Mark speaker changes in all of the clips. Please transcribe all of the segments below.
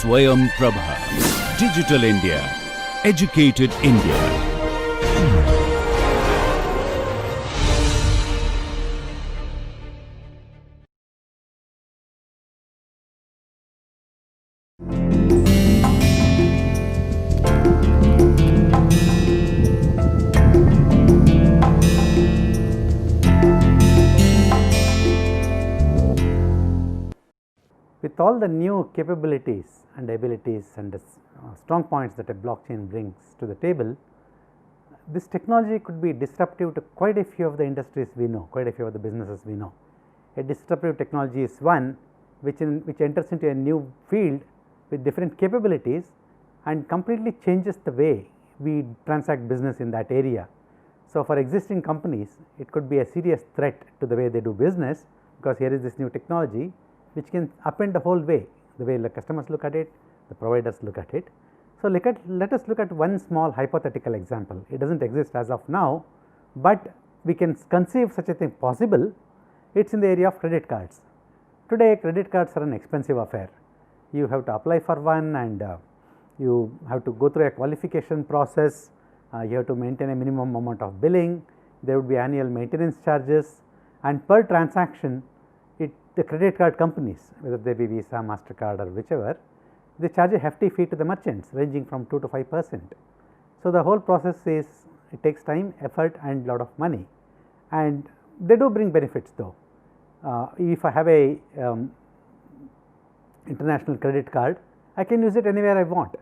Speaker 1: Swayam Prabha. Digital India. Educated India.
Speaker 2: With all the new capabilities and abilities and strong points that a blockchain brings to the table, this technology could be disruptive to quite a few of the industries we know, quite a few of the businesses we know. A disruptive technology is one which enters into a new field with different capabilities and completely changes the way we transact business in that area. So, for existing companies, it could be a serious threat to the way they do business, because here is this new technology which can upend the whole way, the way the customers look at it, the providers look at it. So, let us look at one small hypothetical example. It does not exist as of now, but we can conceive such a thing possible. It is in the area of credit cards. Today, credit cards are an expensive affair. You have to apply for one, and you have to go through a qualification process. You have to maintain a minimum amount of billing. There would be annual maintenance charges, and per transaction, the credit card companies, whether they be Visa, MasterCard or whichever, they charge a hefty fee to the merchants ranging from 2 to 5%. So, the whole process is, it takes time, effort and lot of money, and they do bring benefits though. If I have a international credit card, I can use it anywhere I want.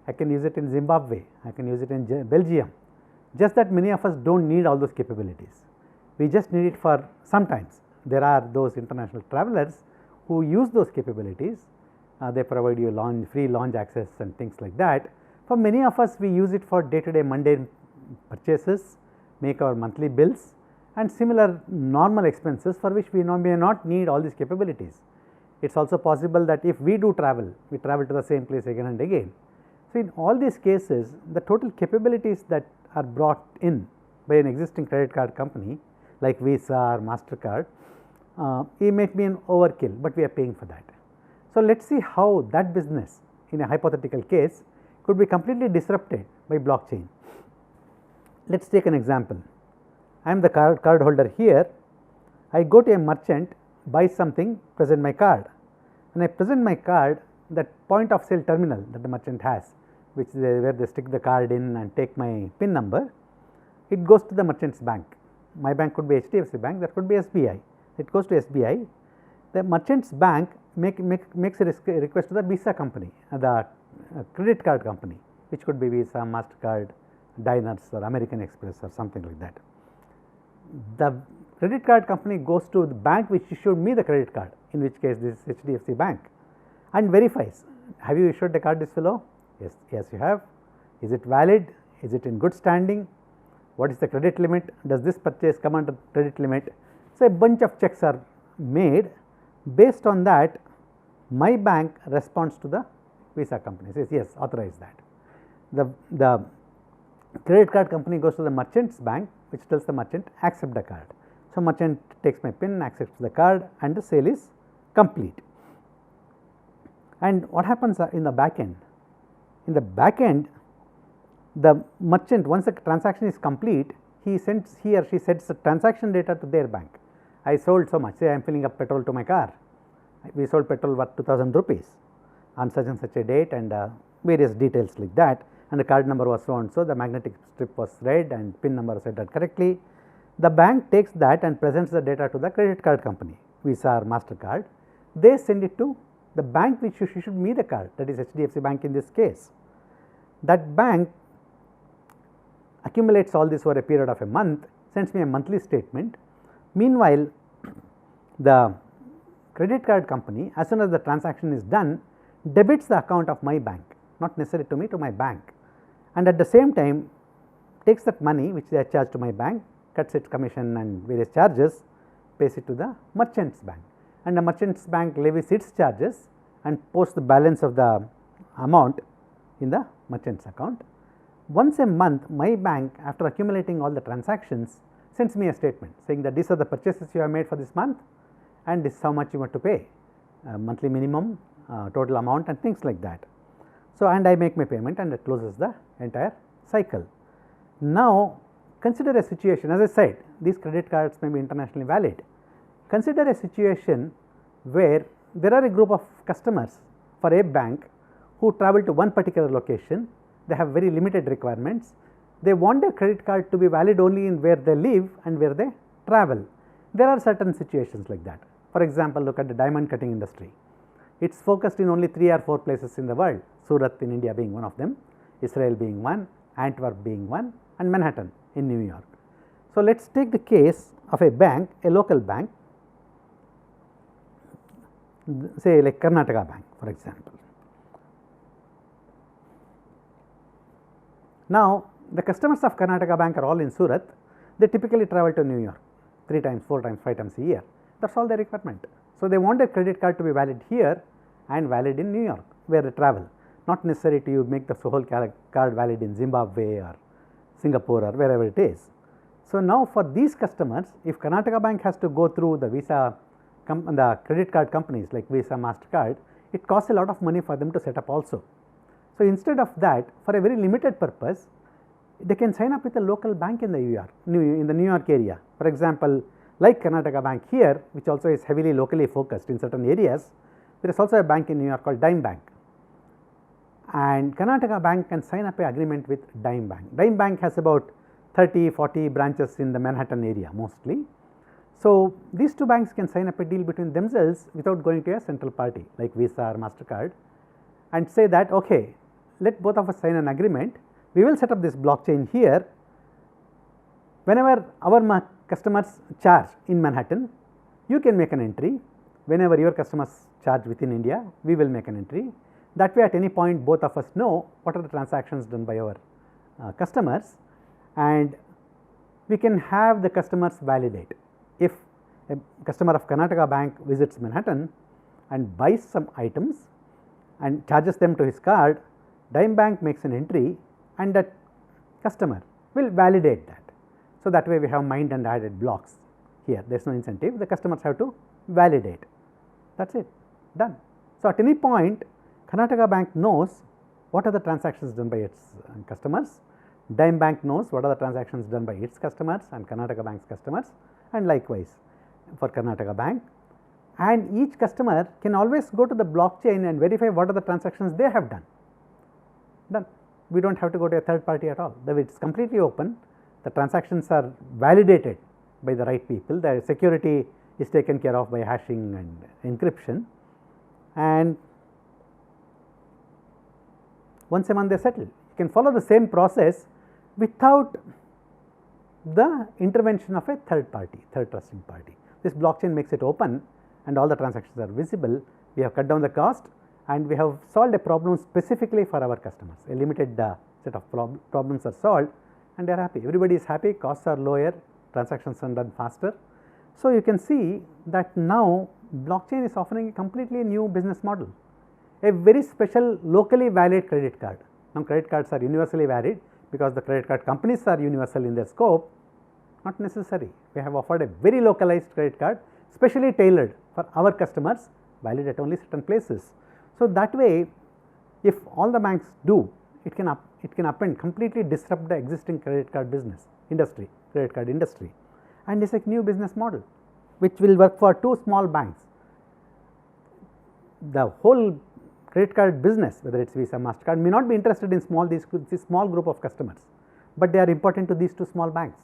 Speaker 2: I can use it in Zimbabwe, I can use it in Belgium, just that many of us do not need all those capabilities. We just need it for sometimes. There are those international travelers who use those capabilities. They provide you free launch access and things like that. For many of us, we use it for day to day mundane purchases, make our monthly bills and similar normal expenses for which we may not need all these capabilities. It is also possible that if we do travel, we travel to the same place again and again. So, in all these cases, the total capabilities that are brought in by an existing credit card company like Visa or MasterCard, it may be an overkill, but we are paying for that. So, let us see how that business in a hypothetical case could be completely disrupted by blockchain. Let us take an example. I am the card holder here. I go to a merchant, buy something, present my card. When I present my card, that point of sale terminal that the merchant has, where they stick the card in and take my PIN number, it goes to the merchant's bank. My bank could be HDFC Bank, that could be SBI. It goes to SBI. The merchant's bank makes a request to the Visa company, the credit card company, which could be Visa, MasterCard, Diners or American Express or something like that. The credit card company goes to the bank which issued me the credit card, in which case this is HDFC Bank, and verifies, have you issued the card this fellow? Yes, yes you have. Is it valid? Is it in good standing? What is the credit limit? Does this purchase come under credit limit? So, a bunch of checks are made. Based on that, my bank responds to the Visa company, says yes, authorize that. The credit card company goes to the merchant's bank, which tells the merchant accept the card. So, merchant takes my PIN, accepts the card, and the sale is complete. And what happens in the back end? In the back end, the merchant, once the transaction is complete, he or she sends the transaction data to their bank. I sold so much, say I am filling up petrol to my car. We sold petrol worth 2000 rupees on such and such a date, and various details like that, and the card number was so and so, the magnetic strip was read and PIN number was entered correctly. The bank takes that and presents the data to the credit card company, Visa or MasterCard. They send it to the bank which issued me the card, that is HDFC Bank in this case. That bank accumulates all this over a period of a month, sends me a monthly statement. Meanwhile, the credit card company, as soon as the transaction is done, debits the account of my bank, not necessarily to me, to my bank, and at the same time takes that money which they are charged to my bank, cuts its commission and various charges, pays it to the merchant's bank, and the merchant's bank levies its charges and posts the balance of the amount in the merchant's account. Once a month, my bank, after accumulating all the transactions, sends me a statement saying that these are the purchases you have made for this month and this is how much you want to pay, monthly minimum, total amount and things like that. So, and I make my payment and it closes the entire cycle. Now, consider a situation, as I said, these credit cards may be internationally valid. Consider a situation where there are a group of customers for a bank who travel to one particular location, they have very limited requirements, they want their credit card to be valid only in where they live and where they travel. There are certain situations like that. For example, look at the diamond cutting industry. It is focused in only 3 or 4 places in the world, Surat in India being one of them, Israel being one, Antwerp being one, and Manhattan in New York. So, let us take the case of a bank, a local bank, say like Karnataka Bank for example. Now, the customers of Karnataka Bank are all in Surat, they typically travel to New York 3 times, 4 times, 5 times a year, that is all their requirement. So, they want their credit card to be valid here and valid in New York where they travel, not necessary to make the whole card valid in Zimbabwe or Singapore or wherever it is. So, now for these customers, if Karnataka Bank has to go through the Visa, the credit card companies like Visa, MasterCard, it costs a lot of money for them to set up also. So, instead of that, for a very limited purpose, they can sign up with a local bank in the New York area. For example, like Karnataka Bank here, which also is heavily locally focused in certain areas, there is also a bank in New York called Dime Bank, and Karnataka Bank can sign up an agreement with Dime Bank. Dime Bank has about 30-40 branches in the Manhattan area mostly. So, these two banks can sign up a deal between themselves without going to a central party like Visa or MasterCard and say that okay, let both of us sign an agreement, we will set up this blockchain here. Whenever our customers charge in Manhattan, you can make an entry. Whenever your customers charge within India, we will make an entry. That way at any point both of us know what are the transactions done by our customers, and we can have the customers validate. If a customer of Karnataka Bank visits Manhattan and buys some items and charges them to his card, Dime Bank makes an entry and that customer will validate that. So, that way we have mined and added blocks here, there is no incentive, the customers have to validate, that is it, done. So, at any point Karnataka Bank knows what are the transactions done by its customers, Dime Bank knows what are the transactions done by its customers and Karnataka Bank's customers, and likewise for Karnataka Bank, and each customer can always go to the blockchain and verify what are the transactions they have done. We do not have to go to a third party at all, it is completely open, the transactions are validated by the right people, the security is taken care of by hashing and encryption, and once a month they settle. You can follow the same process without the intervention of a third party, third trusting party. This blockchain makes it open and all the transactions are visible. We have cut down the cost and we have solved a problem specifically for our customers. A limited set of problems are solved and they are happy. Everybody is happy, costs are lower, transactions are done faster. So, you can see that now blockchain is offering a completely new business model, a very special locally valid credit card. Now, credit cards are universally valid because the credit card companies are universal in their scope, not necessary. We have offered a very localized credit card specially tailored for our customers, valid at only certain places. So, that way if all the banks do, it can up and completely disrupt the existing credit card business industry, credit card industry, and it's a new business model which will work for 2 small banks. The whole credit card business, whether it is Visa, MasterCard, may not be interested in this small group of customers, but they are important to these 2 small banks.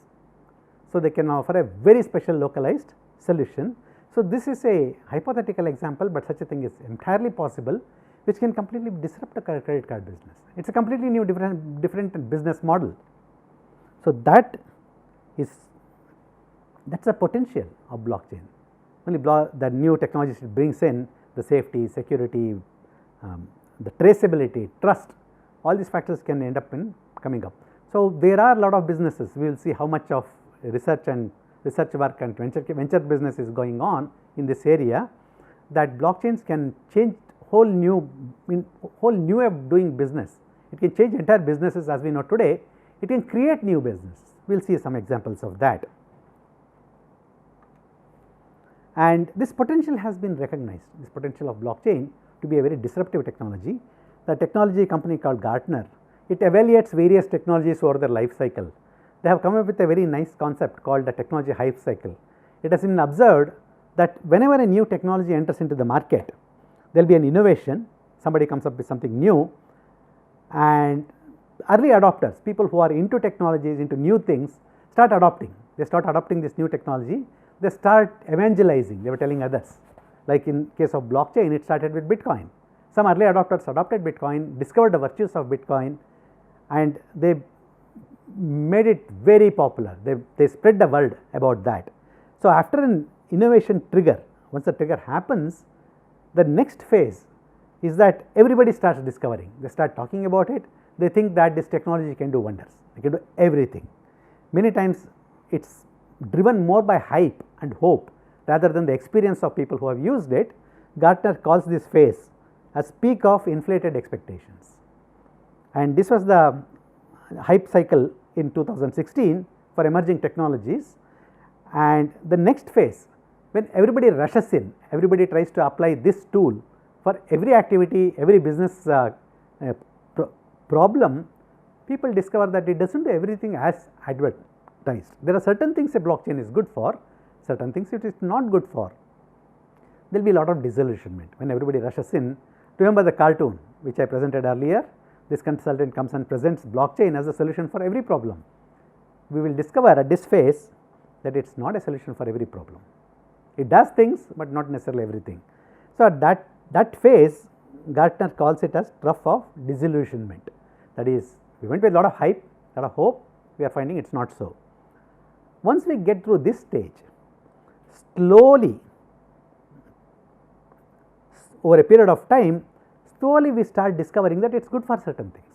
Speaker 2: So, they can offer a very special localized solution. So, this is a hypothetical example, but such a thing is entirely possible, which can completely disrupt the credit card business. It is a completely new different business model. So, that is the potential of blockchain. Only the new technologies it brings in, the safety, security, the traceability, trust, all these factors can end up in coming up. So, there are a lot of businesses, we will see how much of research work and venture business is going on in this area, that blockchains can change whole new way of doing business. It can change entire businesses as we know today, it can create new business. We will see some examples of that. And this potential has been recognized, this potential of blockchain to be a very disruptive technology. The technology company called Gartner, it evaluates various technologies over their life cycle. They have come up with a very nice concept called the technology hype cycle. It has been observed that whenever a new technology enters into the market, there will be an innovation, somebody comes up with something new, and early adopters, people who are into technologies, into new things, start adopting. They start adopting this new technology, they start evangelizing, they were telling others. Like in case of blockchain, it started with Bitcoin. Some early adopters adopted Bitcoin, discovered the virtues of Bitcoin, and they made it very popular. They spread the word about that. So, after an innovation trigger, once the trigger happens, the next phase is that everybody starts discovering, they start talking about it, they think that this technology can do wonders, it can do everything. Many times it is driven more by hype and hope rather than the experience of people who have used it. Gartner calls this phase as peak of inflated expectations, and this was the hype cycle in 2016 for emerging technologies. And the next phase, when everybody rushes in, everybody tries to apply this tool for every activity, every business problem, people discover that it does not do everything as advertised. There are certain things a blockchain is good for, certain things it is not good for. There will be a lot of disillusionment when everybody rushes in. Remember the cartoon which I presented earlier, this consultant comes and presents blockchain as a solution for every problem. We will discover at this phase that it is not a solution for every problem. It does things, but not necessarily everything. So, at that phase, Gartner calls it as trough of disillusionment. That is, we went with a lot of hype, a lot of hope, we are finding it is not so. Once we get through this stage, slowly over a period of time, slowly we start discovering that it is good for certain things,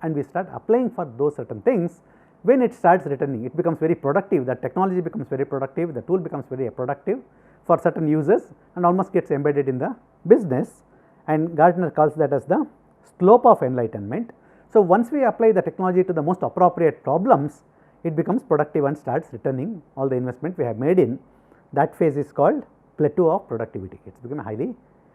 Speaker 2: and we start applying for those certain things. When it starts returning, it becomes very productive, the technology becomes very productive, the tool becomes very productive for certain users and almost gets embedded in the business, and Gartner calls that as the slope of enlightenment. So, once we apply the technology to the most appropriate problems, it becomes productive and starts returning all the investment we have made in. That phase is called plateau of productivity. It has become highly,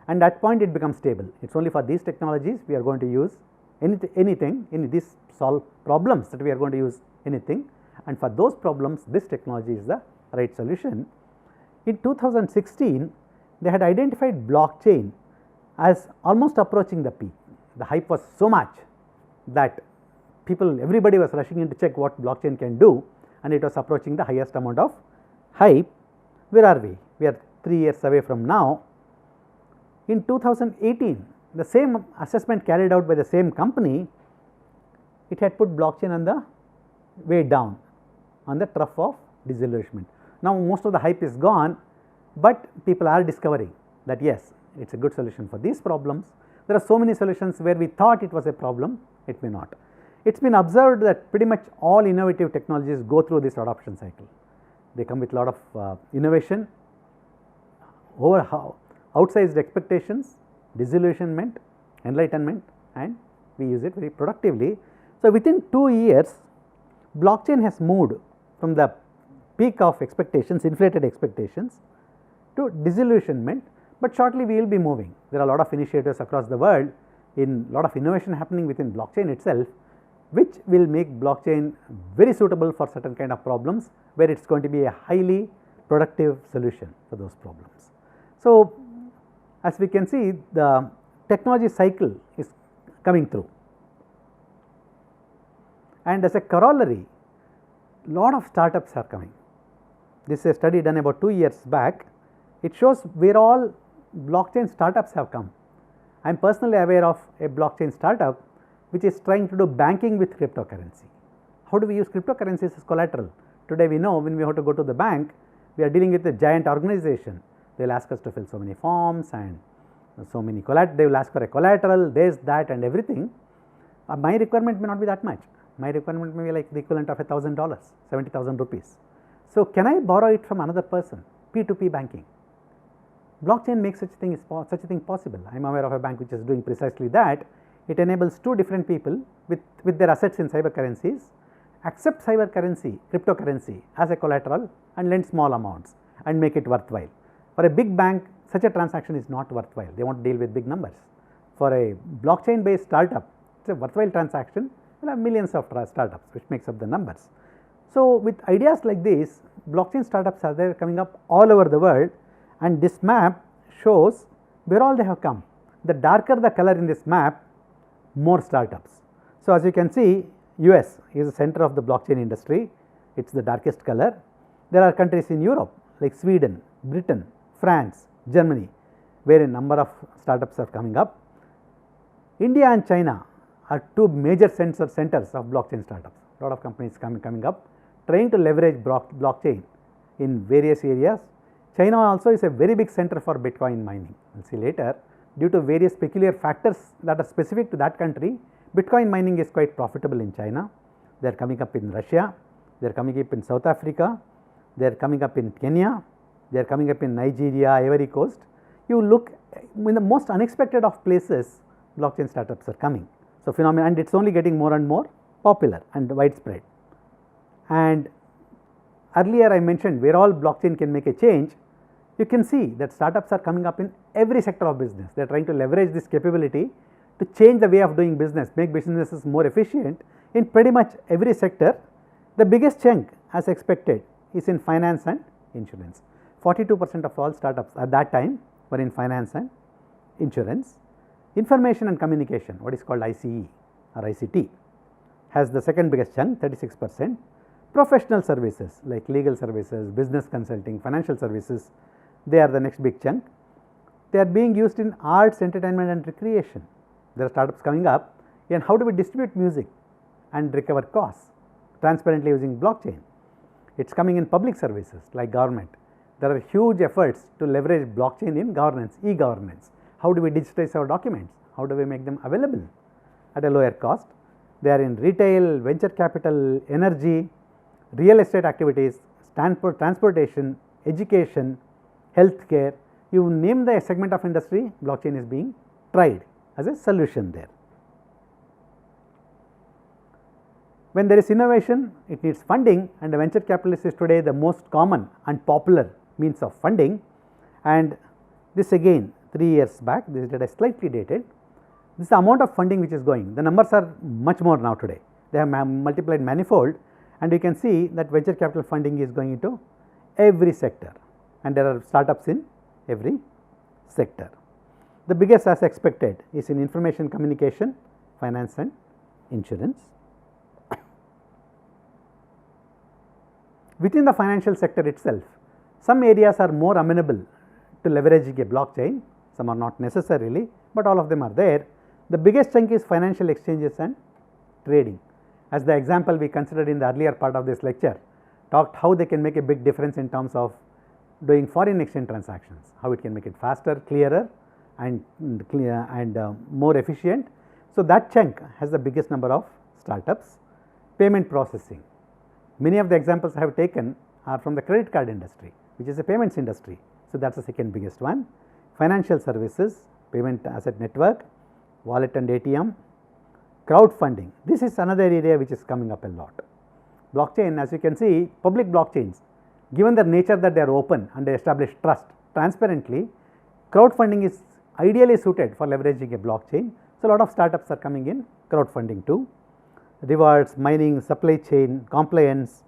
Speaker 2: and at that point it becomes stable. It is only for these technologies we are going to use anything in these solve problems that we are going to use anything, and for those problems this technology is the right solution. In 2016, they had identified blockchain as almost approaching the peak. The hype was so much that everybody was rushing in to check what blockchain can do, and it was approaching the highest amount of hype. Where are we? We are 3 years away from now. In 2018, the same assessment carried out by the same company, it had put blockchain on the way down, on the trough of disillusionment. Now, most of the hype is gone, but people are discovering that yes, it is a good solution for these problems. There are so many solutions where we thought it was a problem, it may not. It has been observed that pretty much all innovative technologies go through this adoption cycle. They come with a lot of innovation, outsized expectations, disillusionment, enlightenment, and we use it very productively. So, within 2 years, blockchain has moved from the peak of expectations, inflated expectations, to disillusionment, but shortly we will be moving. There are a lot of initiatives across the world, in lot of innovation happening within blockchain itself, which will make blockchain very suitable for certain kind of problems where it is going to be a highly productive solution for those problems. So, as we can see, the technology cycle is coming through, and as a corollary, lot of startups are coming. This is a study done about 2 years back. It shows where all blockchain startups have come. I am personally aware of a blockchain startup which is trying to do banking with cryptocurrency. How do we use cryptocurrencies as collateral? Today we know when we have to go to the bank, we are dealing with a giant organization. They will ask us to fill so many forms and so many collateral, they will ask for a collateral, this, that and everything. My requirement may not be that much. My requirement may be like the equivalent of $1,000, 70,000 rupees. So, can I borrow it from another person? P2P banking. Blockchain makes such a thing possible. I am aware of a bank which is doing precisely that. It enables two different people with their assets in cyber currencies accept cyber currency, cryptocurrency as a collateral and lend small amounts and make it worthwhile. For a big bank, such a transaction is not worthwhile. They want to deal with big numbers. For a blockchain based startup, it is a worthwhile transaction. There are millions of startups which makes up the numbers. So, with ideas like this, blockchain startups are there coming up all over the world, and this map shows where all they have come. The darker the color in this map, more startups. So, as you can see, US is the center of the blockchain industry, it is the darkest color. There are countries in Europe like Sweden, Britain, France, Germany, where a number of startups are coming up. India and China are two major centers of blockchain startups. A lot of companies coming up trying to leverage blockchain in various areas. China also is a very big center for Bitcoin mining. We will see later, due to various peculiar factors that are specific to that country, Bitcoin mining is quite profitable in China. They are coming up in Russia, they are coming up in South Africa, they are coming up in Kenya, they are coming up in Nigeria, Ivory Coast. You look in the most unexpected of places, blockchain startups are coming. So, phenomenon, and it is only getting more and more popular and widespread. And earlier I mentioned where all blockchain can make a change, you can see that startups are coming up in every sector of business. They are trying to leverage this capability to change the way of doing business, make businesses more efficient in pretty much every sector. The biggest chunk, as expected, is in finance and insurance. 42% of all startups at that time were in finance and insurance. Information and communication, what is called ICE or ICT, has the second biggest chunk, 36%. Professional services like legal services, business consulting, financial services, they are the next big chunk. They are being used in arts, entertainment and recreation. There are startups coming up in how do we distribute music and recover costs transparently using blockchain. It is coming in public services like government. There are huge efforts to leverage blockchain in governance, e-governance. How do we digitize our documents? How do we make them available at a lower cost? They are in retail, venture capital, energy, real estate activities, transportation, education, healthcare. You name the segment of industry, blockchain is being tried as a solution there. When there is innovation, it needs funding, and the venture capitalist is today the most common and popular means of funding. And this again 3 years back, this data is slightly dated. This is the amount of funding which is going. The numbers are much more now today. They have multiplied manifold, and you can see that venture capital funding is going into every sector, and there are startups in every sector. The biggest, as expected, is in information communication, finance and insurance. Within the financial sector itself, some areas are more amenable to leveraging a blockchain, some are not necessarily, but all of them are there. The biggest chunk is financial exchanges and trading. As the example we considered in the earlier part of this lecture, talked how they can make a big difference in terms of doing foreign exchange transactions, how it can make it faster, clearer and more efficient. So, that chunk has the biggest number of startups. Payment processing, many of the examples I have taken are from the credit card industry, which is a payments industry. So, that is the second biggest one. Financial services, payment asset network, wallet and ATM, crowdfunding. This is another area which is coming up a lot. Blockchain, as you can see, public blockchains, given the nature that they are open and they establish trust transparently, crowdfunding is ideally suited for leveraging a blockchain. So, a lot of startups are coming in crowdfunding too. Rewards, mining, supply chain, compliance,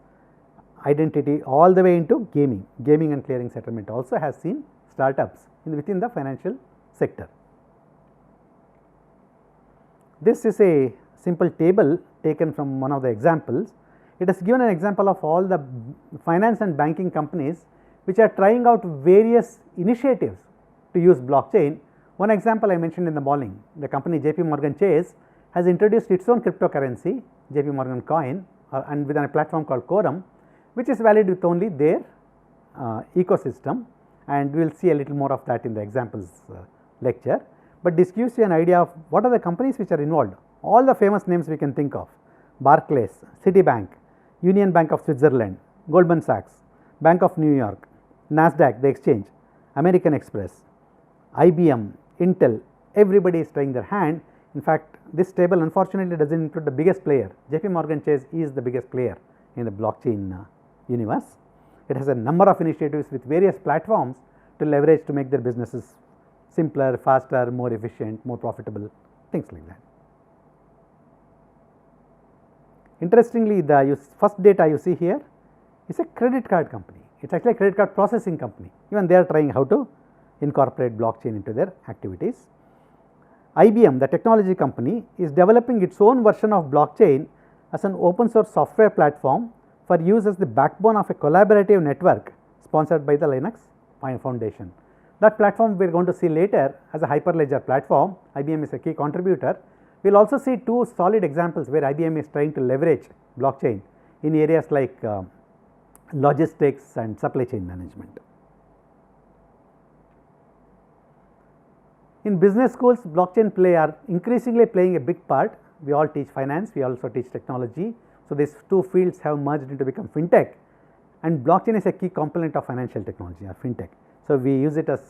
Speaker 2: identity, all the way into gaming. Gaming and clearing settlement also has seen startups within the financial sector. This is a simple table taken from one of the examples. It has given an example of all the finance and banking companies which are trying out various initiatives to use blockchain. One example I mentioned in the morning, the company JP Morgan Chase has introduced its own cryptocurrency, JP Morgan coin, and within a platform called Quorum, which is valid with only their ecosystem, and we will see a little more of that in the examples lecture. But this gives you an idea of what are the companies which are involved. All the famous names we can think of: Barclays, Citibank, Union Bank of Switzerland, Goldman Sachs, Bank of New York, NASDAQ, the exchange, American Express, IBM, Intel, everybody is trying their hand. In fact, this table unfortunately does not include the biggest player. JP Morgan Chase is the biggest player in the blockchain universe. It has a number of initiatives with various platforms to leverage to make their businesses simpler, faster, more efficient, more profitable, things like that. Interestingly, the first data you see here is a credit card company. It is actually a credit card processing company. Even they are trying how to incorporate blockchain into their activities. IBM, the technology company, is developing its own version of blockchain as an open source software platform for use as the backbone of a collaborative network sponsored by the Linux Foundation. That platform we are going to see later as a Hyperledger platform. IBM is a key contributor. We will also see two solid examples where IBM is trying to leverage blockchain in areas like logistics and supply chain management. In business schools, blockchain are increasingly playing a big part. We all teach finance, we also teach technology. So, these two fields have merged into become fintech, and blockchain is a key component of financial technology or fintech. So, we use it as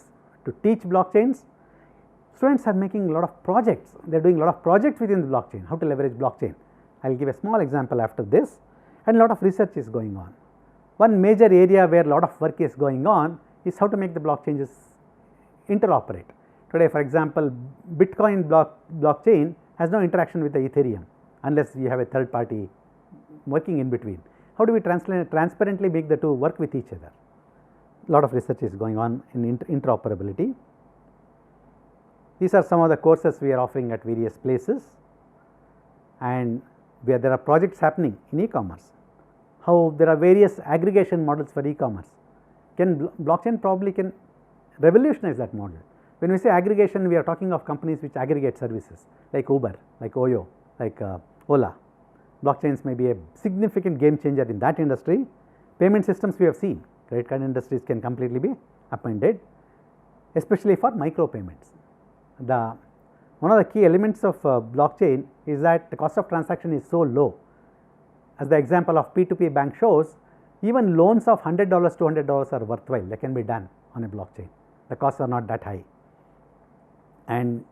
Speaker 2: to teach blockchains. Students are making a lot of projects, they are doing a lot of projects within the blockchain, how to leverage blockchain. I will give a small example after this, and a lot of research is going on. One major area where a lot of work is going on is how to make the blockchains interoperate. Today, for example, Bitcoin blockchain has no interaction with the Ethereum unless you have a third party working in between. How do we transparently make the two work with each other? A lot of research is going on in interoperability. These are some of the courses we are offering at various places, and where there are projects happening in e-commerce. How there are various aggregation models for e-commerce. Blockchain probably can revolutionize that model. When we say aggregation, we are talking of companies which aggregate services like Uber, like Oyo, like Ola. Blockchains may be a significant game changer in that industry. Payment systems we have seen, credit card industries can completely be upended, especially for micro payments. One of the key elements of blockchain is that the cost of transaction is so low. As the example of P2P bank shows, even loans of $100 to $200 are worthwhile, they can be done on a blockchain. The costs are not that high, and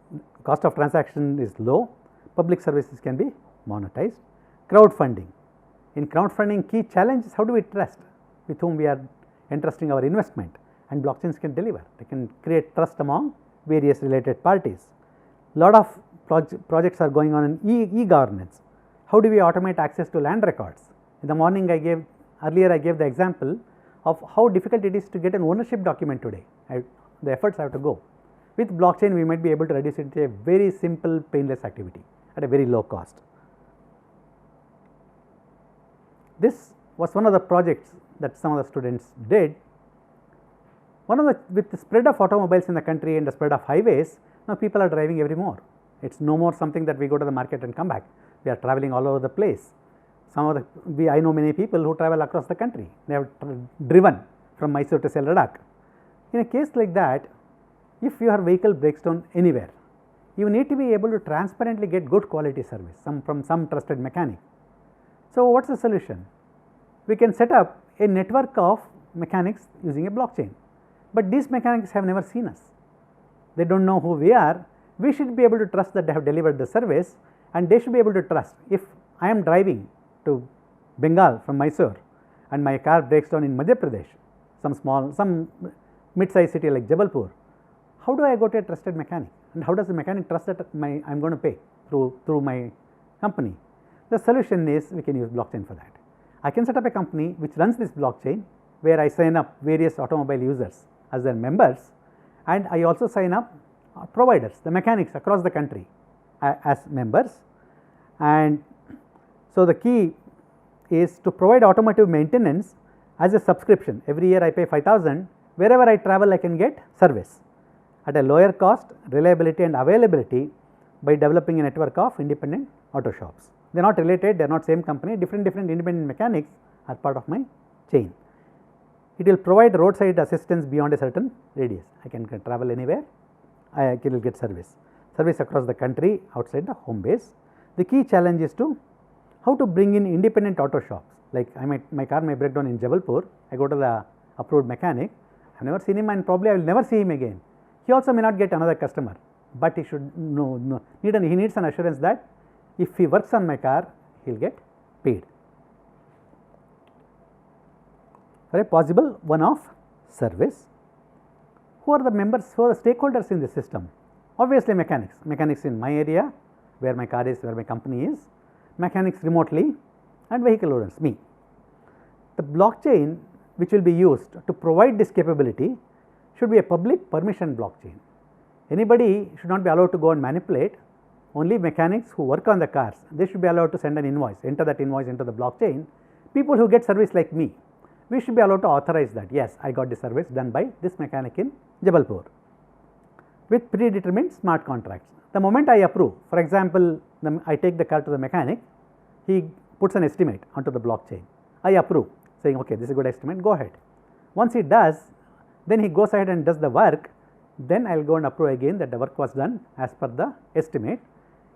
Speaker 2: cost of transaction is low, public services can be monetized. Crowdfunding. In crowdfunding, key challenge is how do we trust with whom we are entrusting our investment, and blockchains can deliver. They can create trust among various related parties. Lot of projects are going on in e-governance. How do we automate access to land records? In the morning earlier I gave the example of how difficult it is to get an ownership document today. The efforts have to go. With blockchain, we might be able to reduce it to a very simple, painless activity at a very low cost. This was one of the projects that some of the students did. With the spread of automobiles in the country and the spread of highways, now people are driving every more. It is no more something that we go to the market and come back. We are traveling all over the place. I know many people who travel across the country. They have driven from Mysore to Ladakh. In a case like that, if your vehicle breaks down anywhere, you need to be able to transparently get good quality service from some trusted mechanic. So, what is the solution? We can set up a network of mechanics using a blockchain, but these mechanics have never seen us. They do not know who we are. We should be able to trust that they have delivered the service, and they should be able to trust if I am driving to Bengal from Mysore and my car breaks down in Madhya Pradesh, some mid-sized city like Jabalpur, how do I go to a trusted mechanic, and how does the mechanic trust that I am going to pay through my company? The solution is we can use blockchain for that. I can set up a company which runs this blockchain, where I sign up various automobile users as their members, and I also sign up providers, the mechanics across the country as members. And so, the key is to provide automotive maintenance as a subscription. Every year I pay 5,000, wherever I travel I can get service at a lower cost, reliability and availability by developing a network of independent auto shops. They are not related, they are not same company, different independent mechanics are part of my chain. It will provide roadside assistance beyond a certain radius. I can travel anywhere, I will get service across the country outside the home base. The key challenge is how to bring in independent auto shops. Like my car may break down in Jabalpur, I go to the approved mechanic, I have never seen him and probably I will never see him again. He also may not get another customer, but he should he needs an assurance that if he works on my car, he will get paid for a possible one-off service. Who are the members, who are the stakeholders in the system? Obviously mechanics, mechanics in my area where my car is, where my company is, mechanics remotely, and vehicle owners, me. The blockchain which will be used to provide this capability should be a public permission blockchain. Anybody should not be allowed to go and manipulate, only mechanics who work on the cars, they should be allowed to send an invoice, enter that invoice into the blockchain. People who get service like me, we should be allowed to authorize that, yes, I got the service done by this mechanic in Jabalpur with predetermined smart contracts. The moment I approve, for example, I take the car to the mechanic, he puts an estimate onto the blockchain. I approve, saying, okay, this is a good estimate, go ahead. Once he does, then he goes ahead and does the work, then I will go and approve again that the work was done as per the estimate.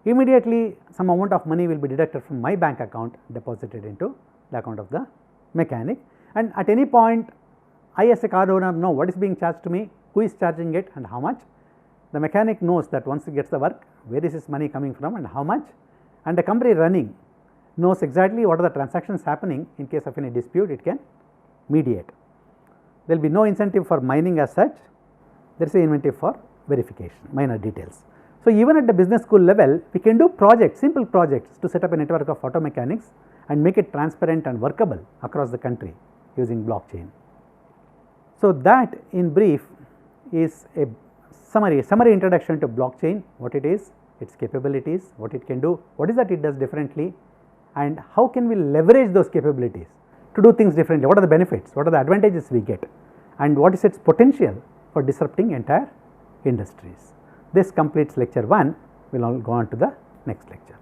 Speaker 2: Immediately some amount of money will be deducted from my bank account, deposited into the account of the mechanic, and at any point I as a car owner know what is being charged to me, who is charging it and how much. The mechanic knows that once he gets the work, where is his money coming from and how much, and the company running knows exactly what are the transactions happening. In case of any dispute, it can mediate. There will be no incentive for mining as such, there is an incentive for verification, minor details. So, even at the business school level, we can do projects, simple projects to set up a network of auto mechanics and make it transparent and workable across the country using blockchain. So, that in brief is a summary introduction to blockchain, what it is, its capabilities, what it can do, what is that it does differently, and how can we leverage those capabilities to do things differently, what are the benefits, what are the advantages we get, and what is its potential for disrupting entire industries. This completes lecture 1, we will now go on to the next lecture.